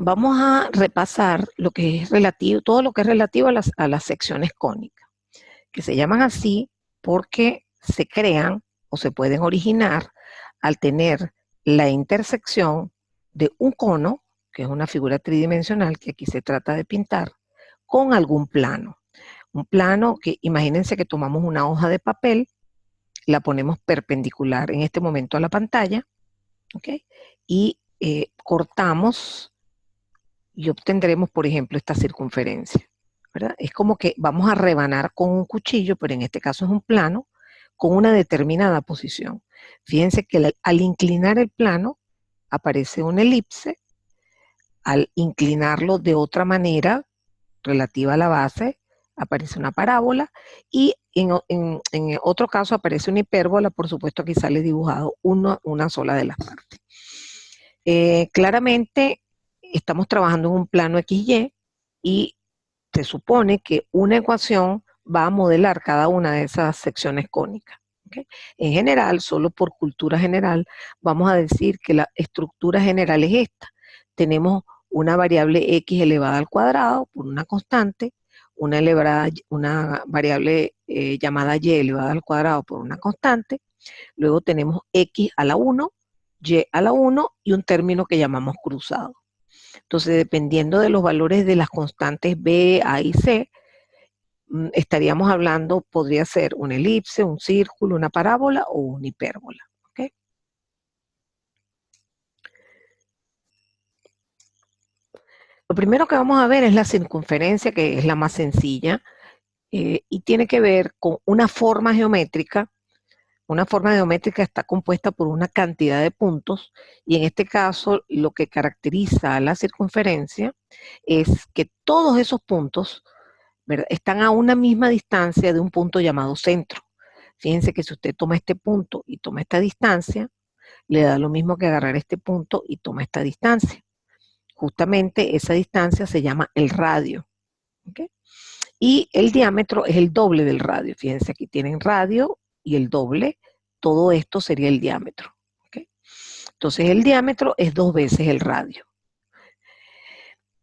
vamos a repasar lo que es relativo, todo lo que es relativo a las secciones cónicas, que se llaman así porque se crean o se pueden originar al tener la intersección de un cono, que es una figura tridimensional que aquí se trata de pintar, con algún plano. Un plano que, imagínense que tomamos una hoja de papel, la ponemos perpendicular en este momento a la pantalla, ¿ok? Y cortamos y obtendremos, por ejemplo, esta circunferencia, ¿verdad? Es como que vamos a rebanar con un cuchillo, pero en este caso es un plano, con una determinada posición. Fíjense que al inclinar el plano aparece una elipse, al inclinarlo de otra manera relativa a la base aparece una parábola y en otro caso aparece una hipérbola, por supuesto aquí sale dibujado una sola de las partes. Claramente estamos trabajando en un plano XY y se supone que una ecuación va a modelar cada una de esas secciones cónicas. ¿Okay? En general, solo por cultura general, vamos a decir que la estructura general es esta. Tenemos una variable x elevada al cuadrado por una constante, una variable llamada y elevada al cuadrado por una constante, luego tenemos x a la 1, y a la 1 y un término que llamamos cruzado. Entonces, dependiendo de los valores de las constantes b, a y c, estaríamos hablando, podría ser una elipse, un círculo, una parábola o una hipérbola. ¿Okay? Lo primero que vamos a ver es la circunferencia, que es la más sencilla, y tiene que ver con una forma geométrica. Una forma geométrica está compuesta por una cantidad de puntos y en este caso lo que caracteriza a la circunferencia es que todos esos puntos, ¿verdad?, están a una misma distancia de un punto llamado centro. Fíjense que si usted toma este punto y toma esta distancia, le da lo mismo que agarrar este punto y toma esta distancia. Justamente esa distancia se llama el radio. ¿Okay? Y el diámetro es el doble del radio. Fíjense, aquí tienen radio y el doble. Todo esto sería el diámetro. ¿Okay? Entonces el diámetro es 2 veces el radio.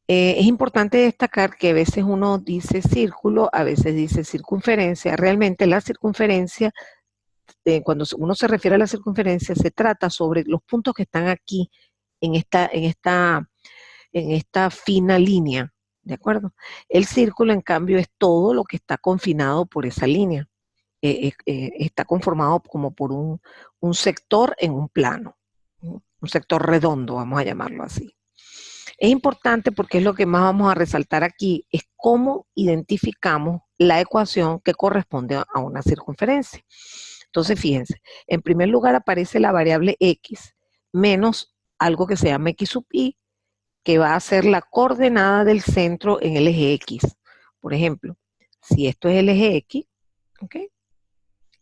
Es importante destacar que a veces uno dice círculo, a veces dice circunferencia. Realmente la circunferencia, cuando uno se refiere a la circunferencia, se trata sobre los puntos que están aquí en esta fina línea. ¿De acuerdo? El círculo, en cambio, es todo lo que está confinado por esa línea. Está conformado como por un sector en un plano, un sector redondo, vamos a llamarlo así. Es importante porque es lo que más vamos a resaltar aquí, es cómo identificamos la ecuación que corresponde a una circunferencia. Entonces, fíjense, en primer lugar aparece la variable x menos algo que se llama x sub y, que va a ser la coordenada del centro en el eje X. Por ejemplo, si esto es el eje X, ¿okay?,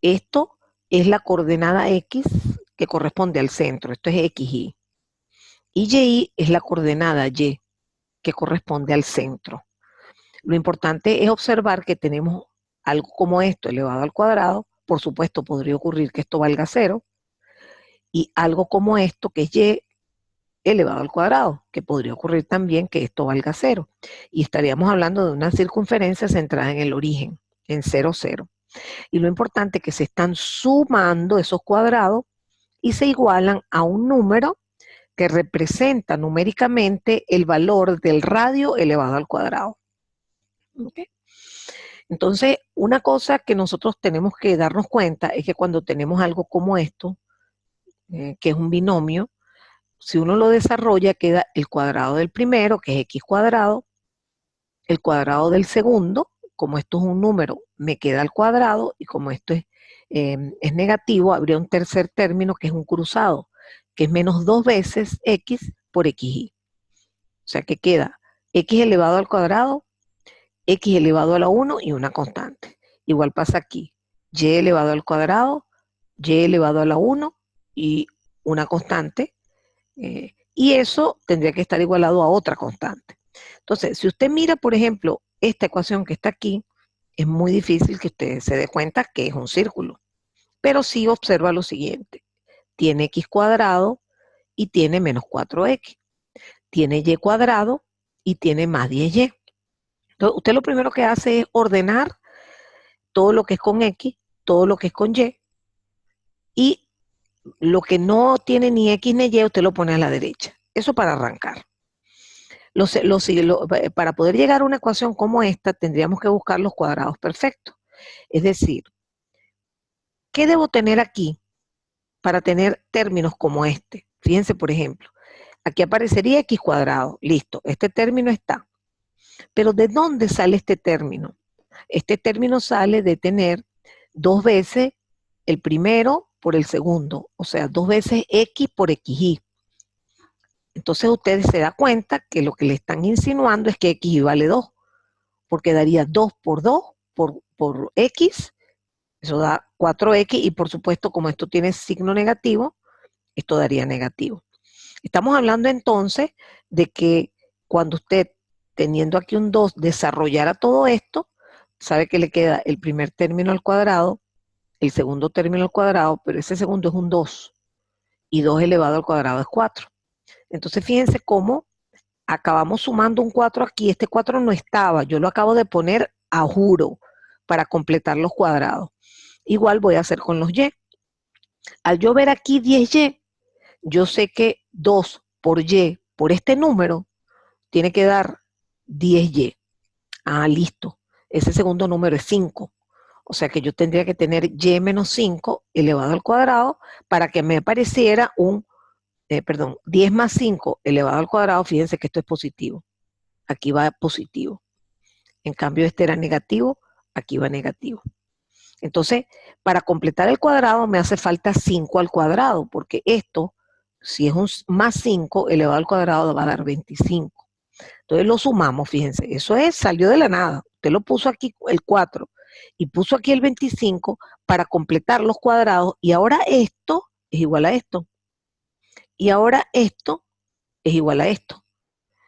esto es la coordenada X que corresponde al centro, esto es XY. Y Y es la coordenada Y que corresponde al centro. Lo importante es observar que tenemos algo como esto elevado al cuadrado, por supuesto podría ocurrir que esto valga 0, y algo como esto que es Y elevado al cuadrado, que podría ocurrir también que esto valga 0. Y estaríamos hablando de una circunferencia centrada en el origen, en 0, 0. Y lo importante es que se están sumando esos cuadrados y se igualan a un número que representa numéricamente el valor del radio elevado al cuadrado. ¿Okay? Entonces, una cosa que nosotros tenemos que darnos cuenta es que cuando tenemos algo como esto, que es un binomio, si uno lo desarrolla, queda el cuadrado del primero, que es x cuadrado, el cuadrado del segundo, como esto es un número, me queda al cuadrado, y como esto es negativo, habría un tercer término que es un cruzado, que es menos 2 veces x por xy. O sea que queda x elevado al cuadrado, x elevado a la 1 y una constante. Igual pasa aquí, y elevado al cuadrado, y elevado a la 1 y una constante. Y eso tendría que estar igualado a otra constante. Entonces, si usted mira, por ejemplo, esta ecuación que está aquí, es muy difícil que usted se dé cuenta que es un círculo. Pero sí observa lo siguiente. Tiene x cuadrado y tiene menos 4x. tiene y cuadrado y tiene más 10y. Entonces, usted lo primero que hace es ordenar todo lo que es con X, todo lo que es con y lo que no tiene ni X ni Y, usted lo pone a la derecha. Eso para arrancar. Para poder llegar a una ecuación como esta, tendríamos que buscar los cuadrados perfectos. Es decir, ¿qué debo tener aquí para tener términos como este? Fíjense, por ejemplo, aquí aparecería X cuadrado. Listo, este término está. Pero ¿de dónde sale este término? Este término sale de tener 2 veces el primero por el segundo, o sea, 2 veces X por XY. Entonces ustedes se dan cuenta que lo que le están insinuando es que X vale 2, porque daría 2 por 2 por X, eso da 4X, y por supuesto, como esto tiene signo negativo, esto daría negativo. Estamos hablando entonces de que cuando usted, teniendo aquí un 2, desarrollara todo esto, sabe que le queda el primer término al cuadrado, el segundo término al cuadrado, pero ese segundo es un 2, y 2 elevado al cuadrado es 4. Entonces fíjense cómo acabamos sumando un 4 aquí, este 4 no estaba, yo lo acabo de poner a juro para completar los cuadrados. Igual voy a hacer con los y. Al yo ver aquí 10y, yo sé que 2 por y por este número tiene que dar 10y. Ah, listo. Ese segundo número es 5. O sea que yo tendría que tener y menos 5 elevado al cuadrado para que me apareciera 10 más 5 elevado al cuadrado. Fíjense que esto es positivo. Aquí va positivo. En cambio, este era negativo, aquí va negativo. Entonces, para completar el cuadrado me hace falta 5 al cuadrado, porque esto, si es un más 5 elevado al cuadrado, va a dar 25. Entonces lo sumamos, fíjense, eso salió de la nada. Usted lo puso aquí el 4 y puso aquí el 25 para completar los cuadrados, y ahora esto es igual a esto. Y ahora esto es igual a esto.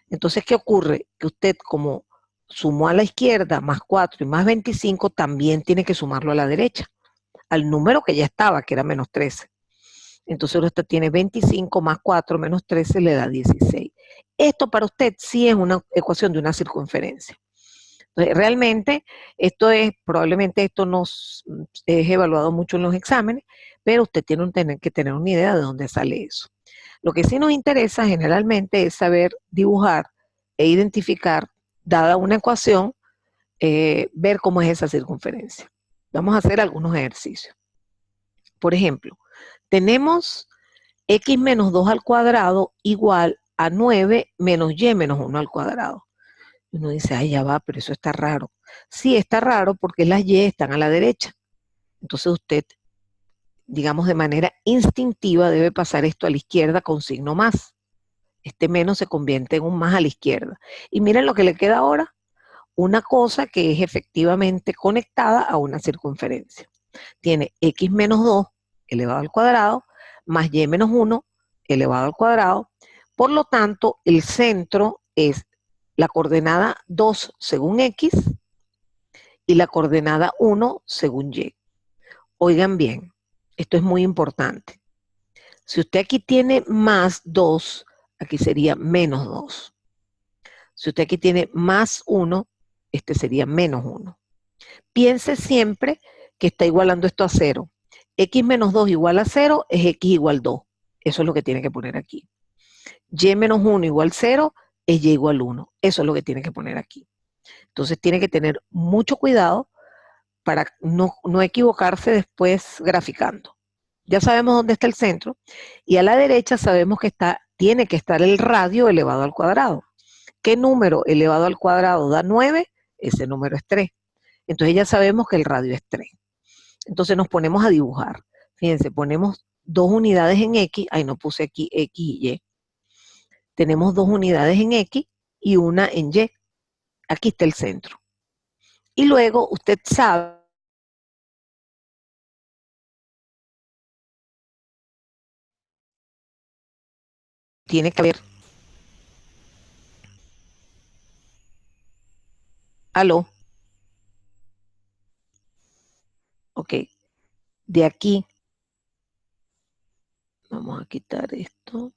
Entonces, ¿qué ocurre? Que usted, como sumó a la izquierda más 4 y más 25, también tiene que sumarlo a la derecha, al número que ya estaba, que era menos 13. Entonces ahora usted tiene 25 más 4 menos 13 le da 16. Esto para usted sí es una ecuación de una circunferencia. Entonces, realmente probablemente esto es evaluado mucho en los exámenes, pero usted tiene que tener una idea de dónde sale eso. Lo que sí nos interesa generalmente es saber dibujar e identificar, dada una ecuación, ver cómo es esa circunferencia. Vamos a hacer algunos ejercicios. Por ejemplo, tenemos x menos 2 al cuadrado igual a 9 menos y menos 1 al cuadrado. Y uno dice, ay, ya va, pero eso está raro. Sí, está raro porque las y están a la derecha. Entonces usted, digamos de manera instintiva, debe pasar esto a la izquierda con signo más. Este menos se convierte en un más a la izquierda. Y miren lo que le queda ahora, una cosa que es efectivamente conectada a una circunferencia. Tiene x menos 2 elevado al cuadrado más y menos 1 elevado al cuadrado. Por lo tanto, el centro es la coordenada 2 según x y la coordenada 1 según y. Oigan bien, esto es muy importante. Si usted aquí tiene más 2, aquí sería menos 2. Si usted aquí tiene más 1, este sería menos 1. Piense siempre que está igualando esto a 0. X menos 2 igual a 0 es X igual 2. Eso es lo que tiene que poner aquí. Y menos 1 igual 0 es Y igual 1. Eso es lo que tiene que poner aquí. Entonces tiene que tener mucho cuidado para no equivocarse después graficando. Ya sabemos dónde está el centro y a la derecha sabemos que tiene que estar el radio elevado al cuadrado. ¿Qué número elevado al cuadrado da 9? Ese número es 3. Entonces ya sabemos que el radio es 3. Entonces nos ponemos a dibujar. Fíjense, ponemos 2 unidades en X. Ahí no puse aquí X y Y. Tenemos 2 unidades en X y una en Y. Aquí está el centro. Y luego usted sabe, tiene que haber, aló, ok, de aquí, vamos a quitar esto.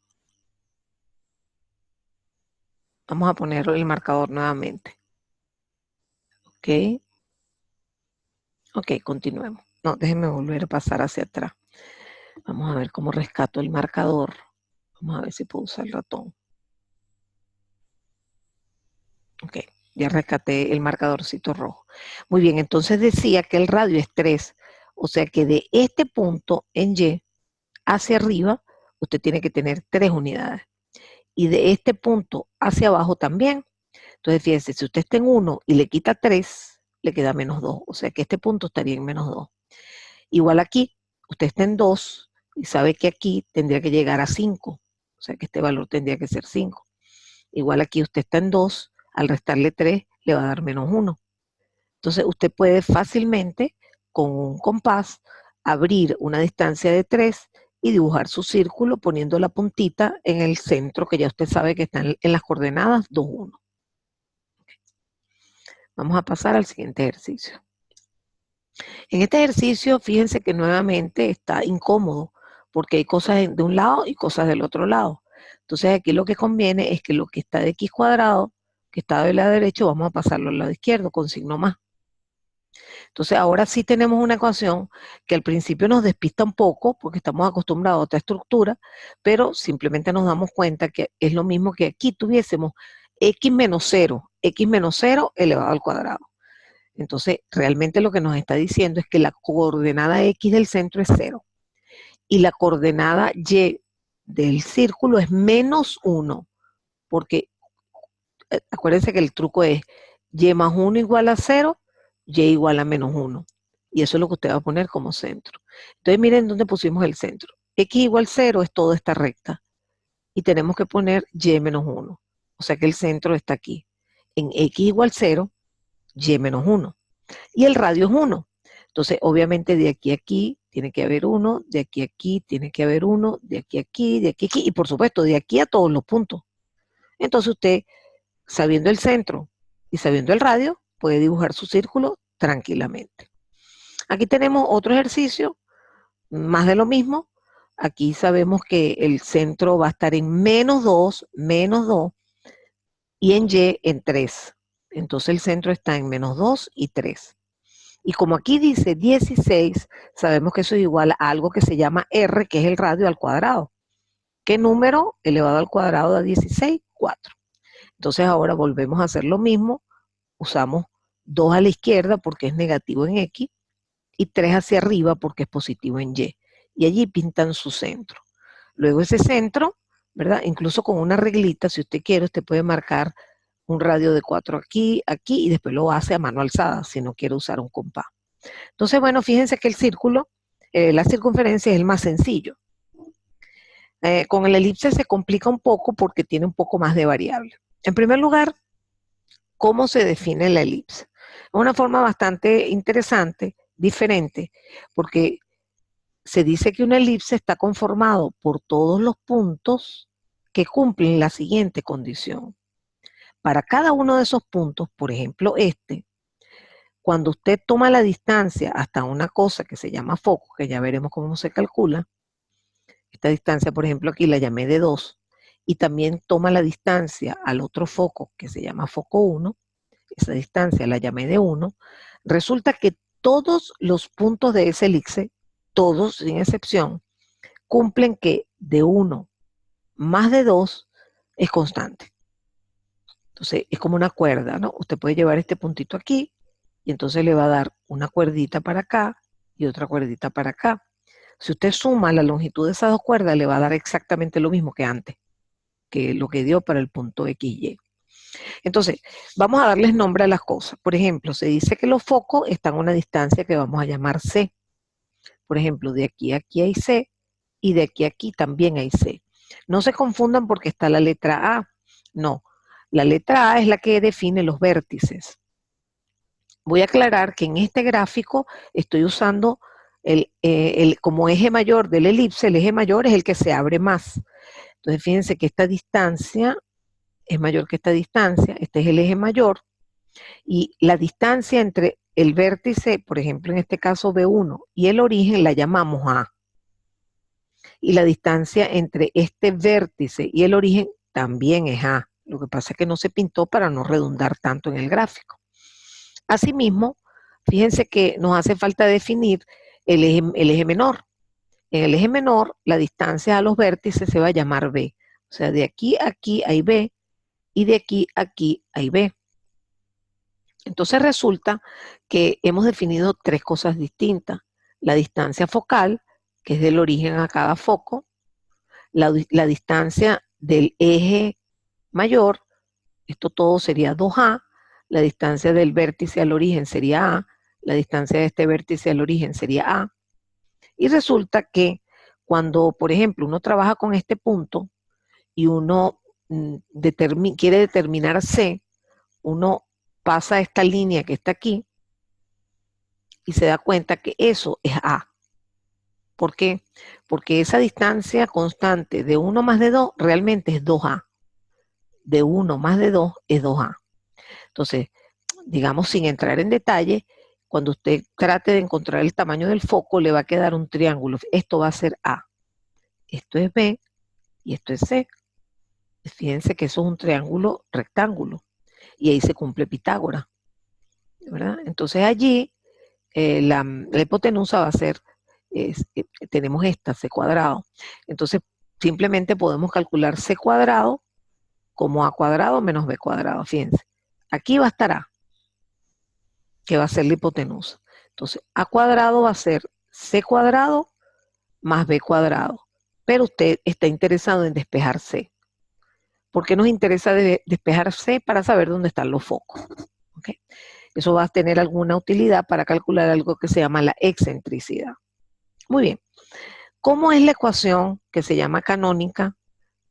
Vamos a poner el marcador nuevamente. Ok. Ok, continuemos. No, déjenme volver a pasar hacia atrás. Vamos a ver cómo rescato el marcador. Vamos a ver si puedo usar el ratón. Ok, ya rescaté el marcadorcito rojo. Muy bien, entonces decía que el radio es 3. O sea que de este punto en Y hacia arriba, usted tiene que tener 3 unidades. Y de este punto hacia abajo también. Entonces, fíjense, si usted está en 1 y le quita 3, le queda -2. O sea que este punto estaría en -2. Igual aquí, usted está en 2 y sabe que aquí tendría que llegar a 5. O sea que este valor tendría que ser 5. Igual aquí usted está en 2, al restarle 3 le va a dar -1. Entonces usted puede fácilmente con un compás abrir una distancia de 3 y dibujar su círculo poniendo la puntita en el centro que ya usted sabe que está en las coordenadas 2, 1. Vamos a pasar al siguiente ejercicio. En este ejercicio, fíjense que nuevamente está incómodo, porque hay cosas de un lado y cosas del otro lado. Entonces aquí lo que conviene es que lo que está de x cuadrado, que está del lado derecho, vamos a pasarlo al lado izquierdo con signo más. Entonces ahora sí tenemos una ecuación que al principio nos despista un poco, porque estamos acostumbrados a otra estructura, pero simplemente nos damos cuenta que es lo mismo que aquí tuviésemos x menos 0 elevado al cuadrado. Entonces, realmente lo que nos está diciendo es que la coordenada X del centro es 0 y la coordenada Y del círculo es -1, porque acuérdense que el truco es Y más 1 igual a 0, Y igual a -1. Y eso es lo que usted va a poner como centro. Entonces, miren dónde pusimos el centro. X igual 0 es toda esta recta. Y tenemos que poner Y menos 1. O sea que el centro está aquí. En X igual 0, Y menos 1. Y el radio es 1. Entonces, obviamente de aquí a aquí tiene que haber 1, de aquí a aquí tiene que haber 1, de aquí a aquí, de aquí a aquí, y por supuesto, de aquí a todos los puntos. Entonces usted, sabiendo el centro y sabiendo el radio, puede dibujar su círculo tranquilamente. Aquí tenemos otro ejercicio, más de lo mismo. Aquí sabemos que el centro va a estar en -2, y en Y en 3. Entonces el centro está en -2 y 3. Y como aquí dice 16, sabemos que eso es igual a algo que se llama R, que es el radio al cuadrado. ¿Qué número elevado al cuadrado da 16? 4. Entonces ahora volvemos a hacer lo mismo. Usamos 2 a la izquierda porque es negativo en X y 3 hacia arriba porque es positivo en Y. Y allí pintan su centro. Luego ese centro, ¿verdad? Incluso con una reglita, si usted quiere, usted puede marcar un radio de 4 aquí, aquí y después lo hace a mano alzada si no quiere usar un compás. Entonces, bueno, fíjense que el círculo, la circunferencia es el más sencillo. Con el elipse se complica un poco porque tiene un poco más de variables. En primer lugar, ¿cómo se define la elipse? Es una forma bastante interesante, diferente, porque se dice que una elipse está conformado por todos los puntos que cumplen la siguiente condición. Para cada uno de esos puntos, por ejemplo, cuando usted toma la distancia hasta una cosa que se llama foco, que ya veremos cómo se calcula, esta distancia, por ejemplo, aquí la llamé de 2, y también toma la distancia al otro foco que se llama foco 1, esa distancia la llamé de 1, resulta que todos los puntos de ese elipse, todos sin excepción, cumplen que de 1 más de 2 es constante. Entonces es como una cuerda, ¿no? Usted puede llevar este puntito aquí y entonces le va a dar una cuerdita para acá y otra cuerdita para acá. Si usted suma la longitud de esas dos cuerdas, le va a dar exactamente lo mismo que antes, que lo que dio para el punto XY. Entonces, vamos a darles nombre a las cosas. Por ejemplo, se dice que los focos están a una distancia que vamos a llamar C. Por ejemplo, de aquí a aquí hay C y de aquí a aquí también hay C. No se confundan porque está la letra A. No, la letra A es la que define los vértices. Voy a aclarar que en este gráfico estoy usando como eje mayor del elipse, el eje mayor es el que se abre más. Entonces fíjense que esta distancia es mayor que esta distancia, este es el eje mayor, y la distancia entre el vértice, por ejemplo en este caso B1, y el origen la llamamos A. Y la distancia entre este vértice y el origen también es A, Lo que pasa es que no se pintó para no redundar tanto en el gráfico. Asimismo, fíjense que nos hace falta definir el eje menor. En el eje menor, la distancia a los vértices se va a llamar B. O sea, de aquí a aquí hay B y de aquí a aquí hay B. Entonces resulta que hemos definido tres cosas distintas. La distancia focal, que es del origen a cada foco. La distancia del eje mayor, esto todo sería 2A. La distancia del vértice al origen sería A. La distancia de este vértice al origen sería A. Y resulta que cuando, por ejemplo, uno trabaja con este punto y uno quiere determinar C, uno pasa esta línea que está aquí y se da cuenta que eso es A. ¿Por qué? Porque esa distancia constante de 1 más de 2 realmente es 2A. De 1 más de 2 es 2A. Entonces, digamos, sin entrar en detalle, cuando usted trate de encontrar el tamaño del foco, le va a quedar un triángulo. Esto va a ser A. Esto es B y esto es C. Fíjense que eso es un triángulo rectángulo. Y ahí se cumple Pitágoras, ¿verdad? Entonces allí la hipotenusa va a ser, tenemos esta, C cuadrado. Entonces simplemente podemos calcular C cuadrado como A cuadrado menos B cuadrado. Fíjense, aquí va a estar A, que va a ser la hipotenusa. Entonces A cuadrado va a ser C cuadrado más B cuadrado. Pero usted está interesado en despejar C. ¿Por qué nos interesa despejar C? Para saber dónde están los focos. ¿Okay? Eso va a tener alguna utilidad para calcular algo que se llama la excentricidad. Muy bien. ¿Cómo es la ecuación que se llama canónica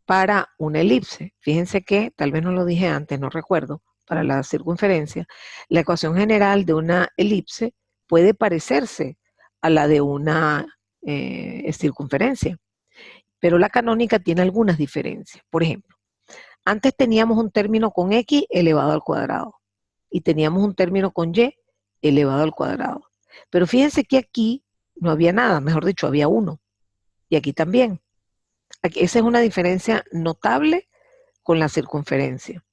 para una elipse? Fíjense que, tal vez no lo dije antes, no recuerdo, para la circunferencia, la ecuación general de una elipse puede parecerse a la de una circunferencia, pero la canónica tiene algunas diferencias. Por ejemplo, antes teníamos un término con x elevado al cuadrado y teníamos un término con y elevado al cuadrado. Pero fíjense que aquí no había nada, mejor dicho, había 1. Y aquí también. Esa es una diferencia notable con la circunferencia.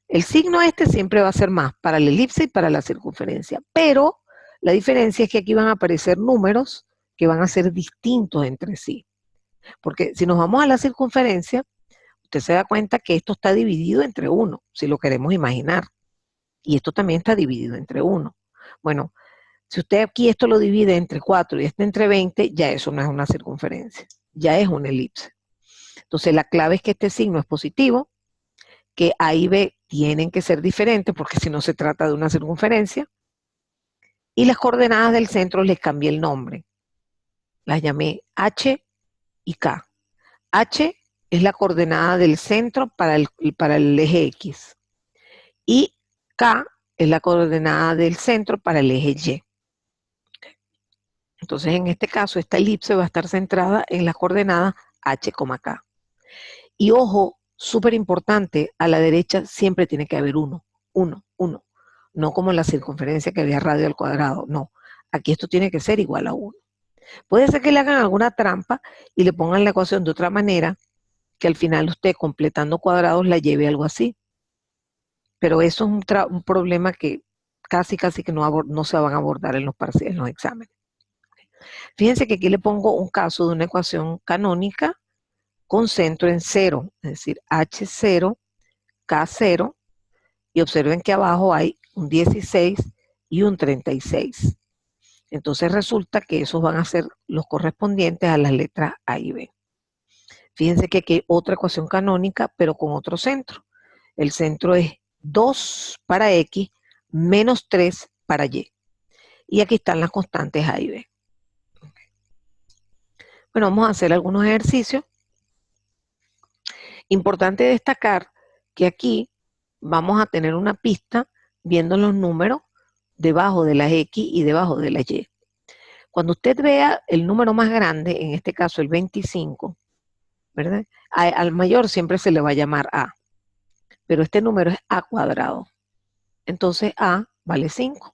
El signo este siempre va a ser más para la elipse y para la circunferencia. Pero la diferencia es que aquí van a aparecer números que van a ser distintos entre sí. Porque si nos vamos a la circunferencia, usted se da cuenta que esto está dividido entre 1, si lo queremos imaginar. Y esto también está dividido entre 1. Bueno, si usted aquí esto lo divide entre 4 y este entre 20, ya eso no es una circunferencia, ya es una elipse. Entonces la clave es que este signo es positivo, que A y B tienen que ser diferentes porque si no se trata de una circunferencia. Y las coordenadas del centro les cambié el nombre. Las llamé H y K. H es la coordenada del centro para el eje X. Y K es la coordenada del centro para el eje Y. Entonces, en este caso, esta elipse va a estar centrada en las coordenadas H, K. Y ojo, súper importante, a la derecha siempre tiene que haber 1. No como en la circunferencia que había radio al cuadrado, no. Aquí esto tiene que ser igual a 1. Puede ser que le hagan alguna trampa y le pongan la ecuación de otra manera, que al final usted completando cuadrados la lleve a algo así. Pero eso es un problema que casi que no se van a abordar en los exámenes. Fíjense que aquí le pongo un caso de una ecuación canónica con centro en 0, es decir, H0, K0, y observen que abajo hay un 16 y un 36. Entonces resulta que esos van a ser los correspondientes a las letras A y B. Fíjense que aquí hay otra ecuación canónica, pero con otro centro. El centro es 2 para X menos 3 para Y. Y aquí están las constantes A y B. Bueno, vamos a hacer algunos ejercicios. Importante destacar que aquí vamos a tener una pista viendo los números debajo de las X y debajo de las Y. Cuando usted vea el número más grande, en este caso el 25, ¿verdad? Al mayor siempre se le va a llamar A, pero este número es A cuadrado. Entonces A vale 5.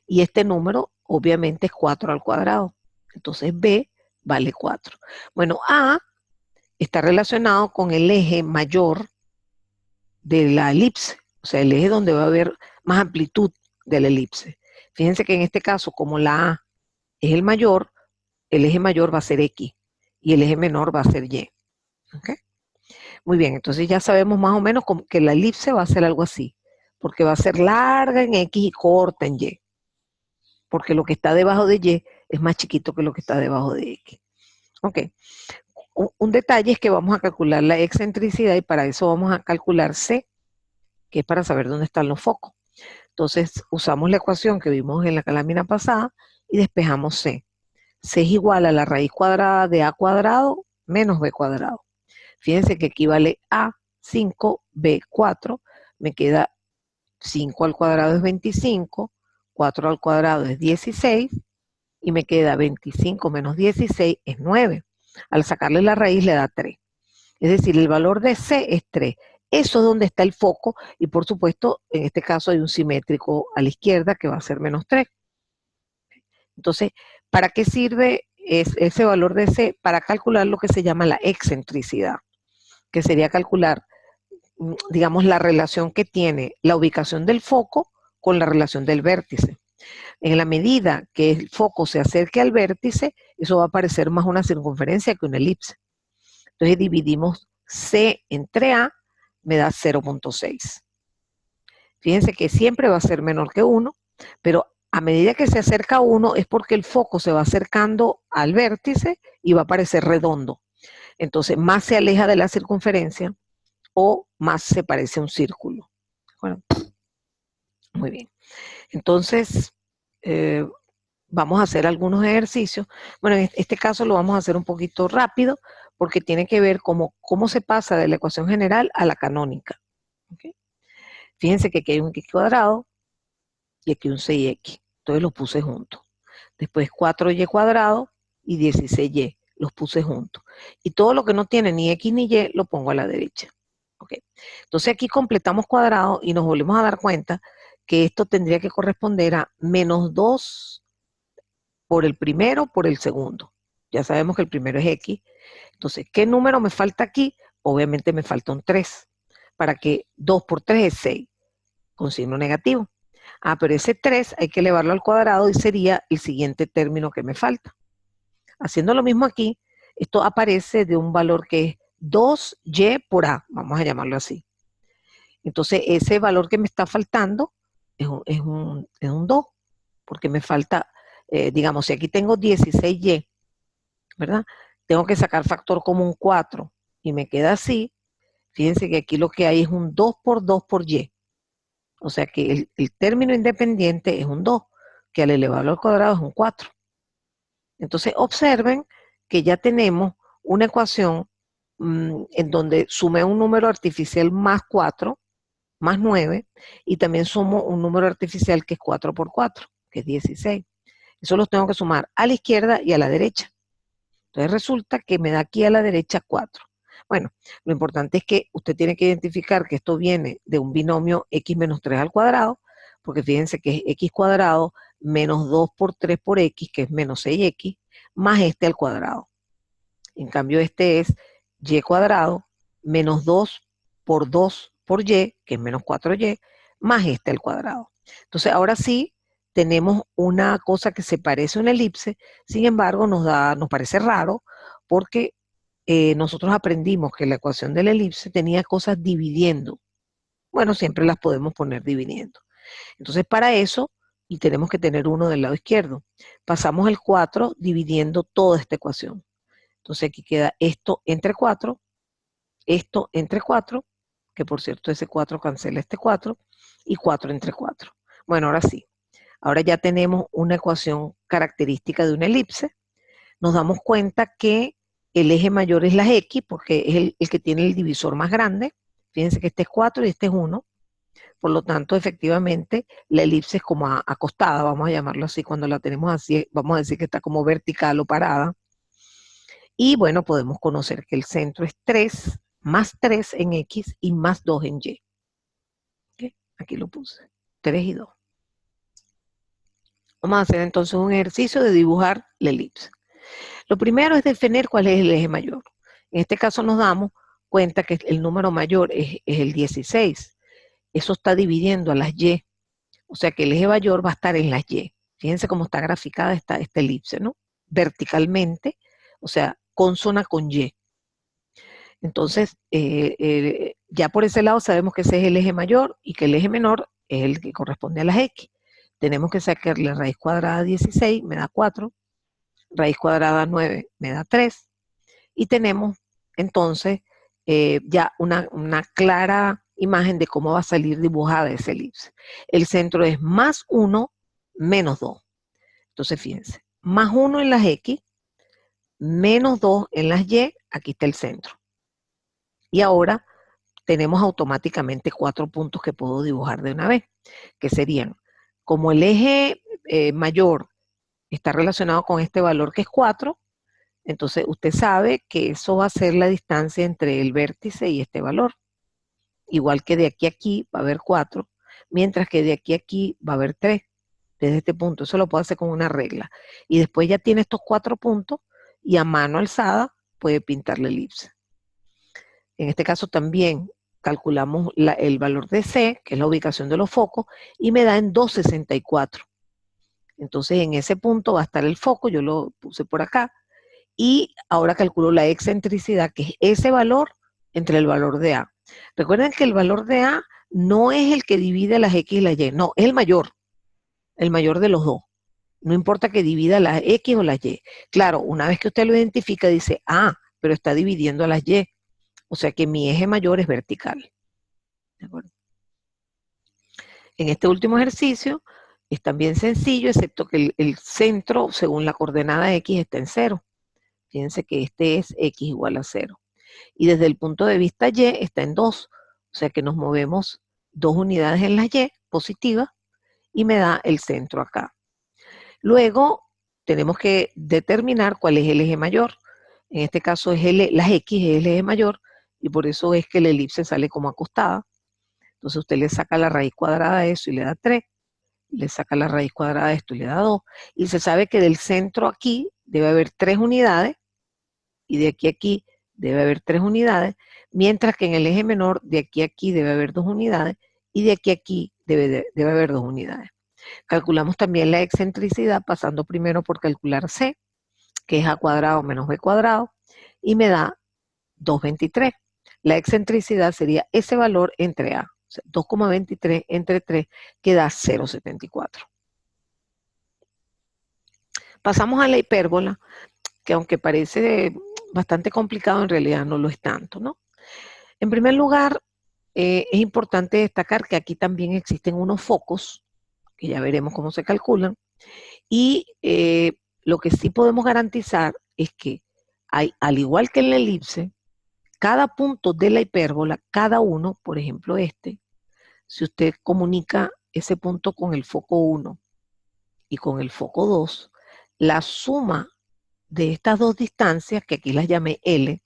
Y este número obviamente es 4 al cuadrado. Entonces B vale 4. Bueno, A está relacionado con el eje mayor de la elipse, o sea, el eje donde va a haber más amplitud de la elipse. Fíjense que en este caso, como la A es el mayor, el eje mayor va a ser X y el eje menor va a ser Y. ¿Okay? Muy bien, entonces ya sabemos más o menos que la elipse va a ser algo así, porque va a ser larga en X y corta en Y, porque lo que está debajo de Y es más chiquito que lo que está debajo de X. Ok, un detalle es que vamos a calcular la excentricidad y para eso vamos a calcular C, que es para saber dónde están los focos. Entonces usamos la ecuación que vimos en la lámina pasada y despejamos C. C es igual a la raíz cuadrada de A cuadrado menos B cuadrado. Fíjense que equivale a 5, B 4, me queda 5 al cuadrado es 25, 4 al cuadrado es 16 y me queda 25 menos 16 es 9. Al sacarle la raíz le da 3. Es decir, el valor de C es 3. Eso es donde está el foco y por supuesto en este caso hay un simétrico a la izquierda que va a ser menos 3. Entonces, ¿para qué sirve ese valor de C? Para calcular lo que se llama la excentricidad, que sería calcular, digamos, la relación que tiene la ubicación del foco con la relación del vértice. En la medida que el foco se acerque al vértice, eso va a parecer más una circunferencia que una elipse. Entonces dividimos C entre A, me da 0.6. Fíjense que siempre va a ser menor que 1, pero a medida que se acerca a 1 es porque el foco se va acercando al vértice y va a parecer redondo. Entonces, más se aleja de la circunferencia o más se parece a un círculo. Bueno, muy bien. Entonces, vamos a hacer algunos ejercicios. Bueno, en este caso lo vamos a hacer un poquito rápido porque tiene que ver cómo se pasa de la ecuación general a la canónica. ¿Okay? Fíjense que aquí hay un x cuadrado y aquí un 6x. Entonces los puse juntos. Después 4y cuadrado y 16y. Los puse juntos. Y todo lo que no tiene ni x ni y lo pongo a la derecha. ¿Okay? Entonces aquí completamos cuadrado y nos volvemos a dar cuenta que esto tendría que corresponder a menos 2 por el primero por el segundo. Ya sabemos que el primero es x. Entonces, ¿qué número me falta aquí? Obviamente me falta un 3. Para que 2 por 3 es 6, con signo negativo. Ah, pero ese 3 hay que elevarlo al cuadrado y sería el siguiente término que me falta. Haciendo lo mismo aquí, esto aparece de un valor que es 2y por a, vamos a llamarlo así. Entonces, ese valor que me está faltando es un 2, porque me falta, digamos, si aquí tengo 16y, ¿verdad? Tengo que sacar factor común 4 y me queda así. Fíjense que aquí lo que hay es un 2 por 2 por y. O sea que el término independiente es un 2, que al elevarlo al cuadrado es un 4. Entonces observen que ya tenemos una ecuación en donde sumé un número artificial más 4, más 9, y también sumo un número artificial que es 4 por 4, que es 16. Eso los tengo que sumar a la izquierda y a la derecha. Entonces resulta que me da aquí a la derecha 4. Bueno, lo importante es que usted tiene que identificar que esto viene de un binomio x menos 3 al cuadrado, porque fíjense que es x cuadrado menos 2 por 3 por x, que es menos 6x, más este al cuadrado. En cambio, este es y cuadrado menos 2 por 2 por y, que es menos 4y, más este al cuadrado. Entonces, ahora sí, tenemos una cosa que se parece a una elipse, sin embargo, nos parece raro, porque nosotros aprendimos que la ecuación de la elipse tenía cosas dividiendo. Bueno, siempre las podemos poner dividiendo. Entonces, para eso, y tenemos que tener uno del lado izquierdo, pasamos el 4 dividiendo toda esta ecuación. Entonces, aquí queda esto entre 4, esto entre 4, que por cierto ese 4 cancela este 4, y 4 entre 4. Bueno, ahora sí. Ahora ya tenemos una ecuación característica de una elipse. Nos damos cuenta que el eje mayor es la X, porque es el que tiene el divisor más grande. Fíjense que este es 4 y este es 1. Por lo tanto, efectivamente, la elipse es como acostada, vamos a llamarlo así. Cuando la tenemos así, vamos a decir que está como vertical o parada. Y bueno, podemos conocer que el centro es 3, más 3 en X y más 2 en Y. ¿Okay? Aquí lo puse, 3 y 2. Vamos a hacer entonces un ejercicio de dibujar la elipse. Lo primero es definir cuál es el eje mayor. En este caso nos damos cuenta que el número mayor es el 16. Eso está dividiendo a las Y. O sea que el eje mayor va a estar en las Y. Fíjense cómo está graficada esta elipse, ¿no? Verticalmente, o sea, consona con Y. Entonces, ya por ese lado sabemos que ese es el eje mayor y que el eje menor es el que corresponde a las X. Tenemos que sacarle raíz cuadrada 16, me da 4, raíz cuadrada 9, me da 3, y tenemos entonces ya una clara imagen de cómo va a salir dibujada esa elipse. El centro es más 1 menos 2. Entonces, fíjense, más 1 en las X, menos 2 en las Y, aquí está el centro. Y ahora tenemos automáticamente 4 puntos que puedo dibujar de una vez, que serían, como el eje mayor está relacionado con este valor que es 4, entonces usted sabe que eso va a ser la distancia entre el vértice y este valor. Igual que de aquí a aquí va a haber 4, mientras que de aquí a aquí va a haber 3, desde este punto. Eso lo puedo hacer con una regla. Y después ya tiene estos 4 puntos y a mano alzada puede pintar la elipse. En este caso también calculamos el valor de C, que es la ubicación de los focos, y me da en 2,64. Entonces en ese punto va a estar el foco, yo lo puse por acá, y ahora calculo la excentricidad, que es ese valor entre el valor de A. Recuerden que el valor de A no es el que divide las X y las Y, no, es el mayor de los dos. No importa que divida las X o las Y. Claro, una vez que usted lo identifica, dice, ah, pero está dividiendo a las Y. O sea que mi eje mayor es vertical. ¿De acuerdo? En este último ejercicio es también sencillo, excepto que el centro, según la coordenada X, está en 0. Fíjense que este es X igual a 0. Y desde el punto de vista Y está en 2. O sea que nos movemos 2 unidades en la Y positiva y me da el centro acá. Luego tenemos que determinar cuál es el eje mayor. En este caso es las X es el eje mayor y por eso es que la elipse sale como acostada. Entonces usted le saca la raíz cuadrada de eso y le da 3. Le saca la raíz cuadrada de esto y le da 2. Y se sabe que del centro aquí debe haber 3 unidades y de aquí a aquí debe haber 3 unidades, mientras que en el eje menor de aquí a aquí debe haber 2 unidades y de aquí a aquí debe haber 2 unidades. Calculamos también la excentricidad pasando primero por calcular C, que es A cuadrado menos B cuadrado, y me da 2,23. La excentricidad sería ese valor entre A. O sea, 2,23 entre 3 que da 0,74. Pasamos a la hipérbola, que aunque parece bastante complicado, en realidad no lo es tanto, ¿no? En primer lugar, es importante destacar que aquí también existen unos focos, que ya veremos cómo se calculan, y lo que sí podemos garantizar es que hay, al igual que en la elipse, cada punto de la hipérbola, cada uno, por ejemplo si usted comunica ese punto con el foco 1 y con el foco 2, la suma de estas dos distancias, que aquí las llamé L,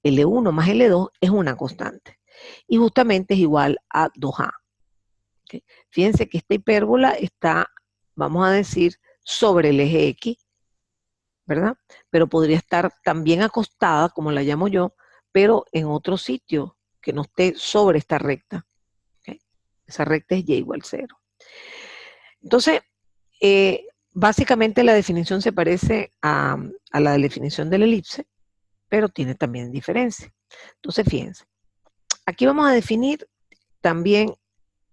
L1 más L2 es una constante. Y justamente es igual a 2A. ¿Okay? Fíjense que esta hipérbola está, vamos a decir, sobre el eje X, ¿verdad? Pero podría estar también acostada, como la llamo yo, pero en otro sitio que no esté sobre esta recta. ¿Okay? Esa recta es Y igual 0. Entonces, básicamente la definición se parece a la definición de la elipse, pero tiene también diferencia. Entonces, fíjense, aquí vamos a definir también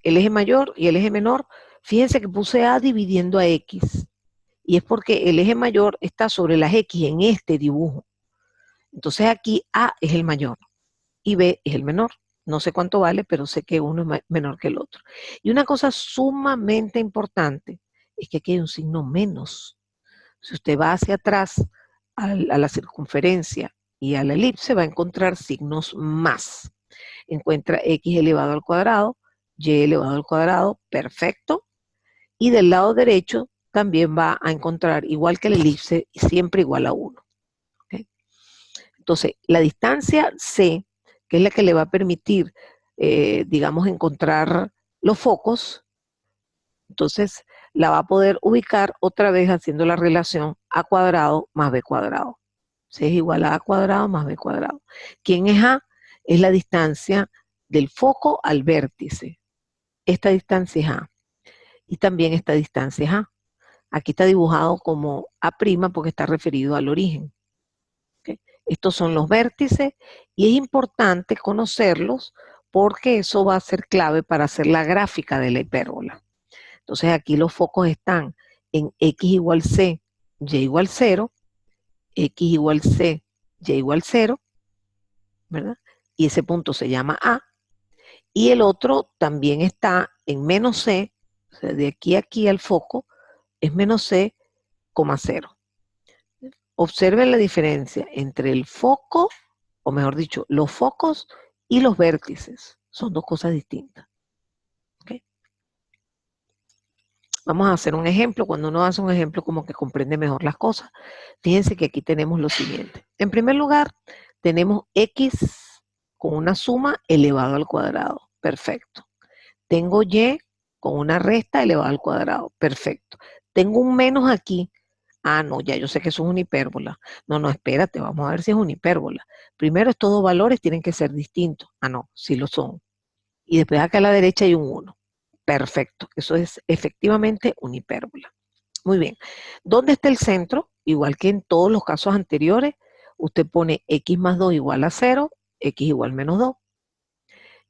el eje mayor y el eje menor. Fíjense que puse A dividiendo a X, y es porque el eje mayor está sobre las X en este dibujo. Entonces aquí A es el mayor y B es el menor. No sé cuánto vale, pero sé que uno es menor que el otro. Y una cosa sumamente importante es que aquí hay un signo menos. Si usted va hacia atrás a la circunferencia y a la elipse, va a encontrar signos más. Encuentra X elevado al cuadrado, Y elevado al cuadrado, perfecto. Y del lado derecho también va a encontrar, igual que la elipse, siempre igual a 1. ¿Okay? Entonces, la distancia C, que es la que le va a permitir, digamos, encontrar los focos, entonces la va a poder ubicar otra vez haciendo la relación A cuadrado más B cuadrado. C es igual a A cuadrado más B cuadrado. ¿Quién es A? es la distancia del foco al vértice. Esta distancia es A. Y también esta distancia es A. Aquí está dibujado como A' porque está referido al origen. ¿Okay? Estos son los vértices y es importante conocerlos porque eso va a ser clave para hacer la gráfica de la hipérbola. Entonces aquí los focos están en X igual C, Y igual 0, X igual C, Y igual 0, ¿verdad? Y ese punto se llama A. Y el otro también está en menos C, o sea, de aquí a aquí al foco es menos C, 0. Observen la diferencia entre el foco, o mejor dicho, los focos y los vértices. Son dos cosas distintas. ¿Okay? Vamos a hacer un ejemplo. Cuando uno hace un ejemplo, como que comprende mejor las cosas. Fíjense que aquí tenemos lo siguiente. En primer lugar, tenemos X con una suma elevado al cuadrado. Perfecto. Tengo Y con una resta elevada al cuadrado. Perfecto. Tengo un menos aquí. Ah, no, ya yo sé que eso es una hipérbola. No, no, espérate, vamos a ver si es una hipérbola. Primero, estos dos valores tienen que ser distintos. Ah, no, sí lo son. Y después acá a la derecha hay un 1. Perfecto, eso es efectivamente una hipérbola. Muy bien. ¿Dónde está el centro? Igual que en todos los casos anteriores, usted pone x más 2 igual a 0, x igual menos 2.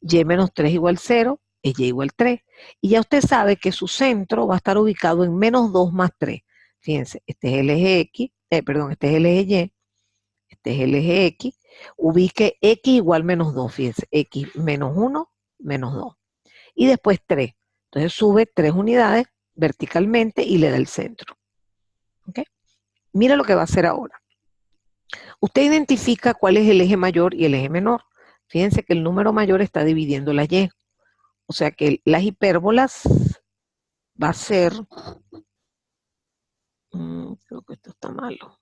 Y menos 3 igual 0, es y igual 3. Y ya usted sabe que su centro va a estar ubicado en menos 2 más 3. Fíjense, este es el eje X, este es el eje Y, este es el eje X. Ubique X igual menos 2, fíjense, X menos 1, menos 2. Y después 3. Entonces sube 3 unidades verticalmente y le da el centro. ¿Okay? Mira lo que va a hacer ahora. Usted identifica cuál es el eje mayor y el eje menor. Fíjense que el número mayor está dividiendo la Y. O sea que las hipérbolas va a ser, creo que esto está malo.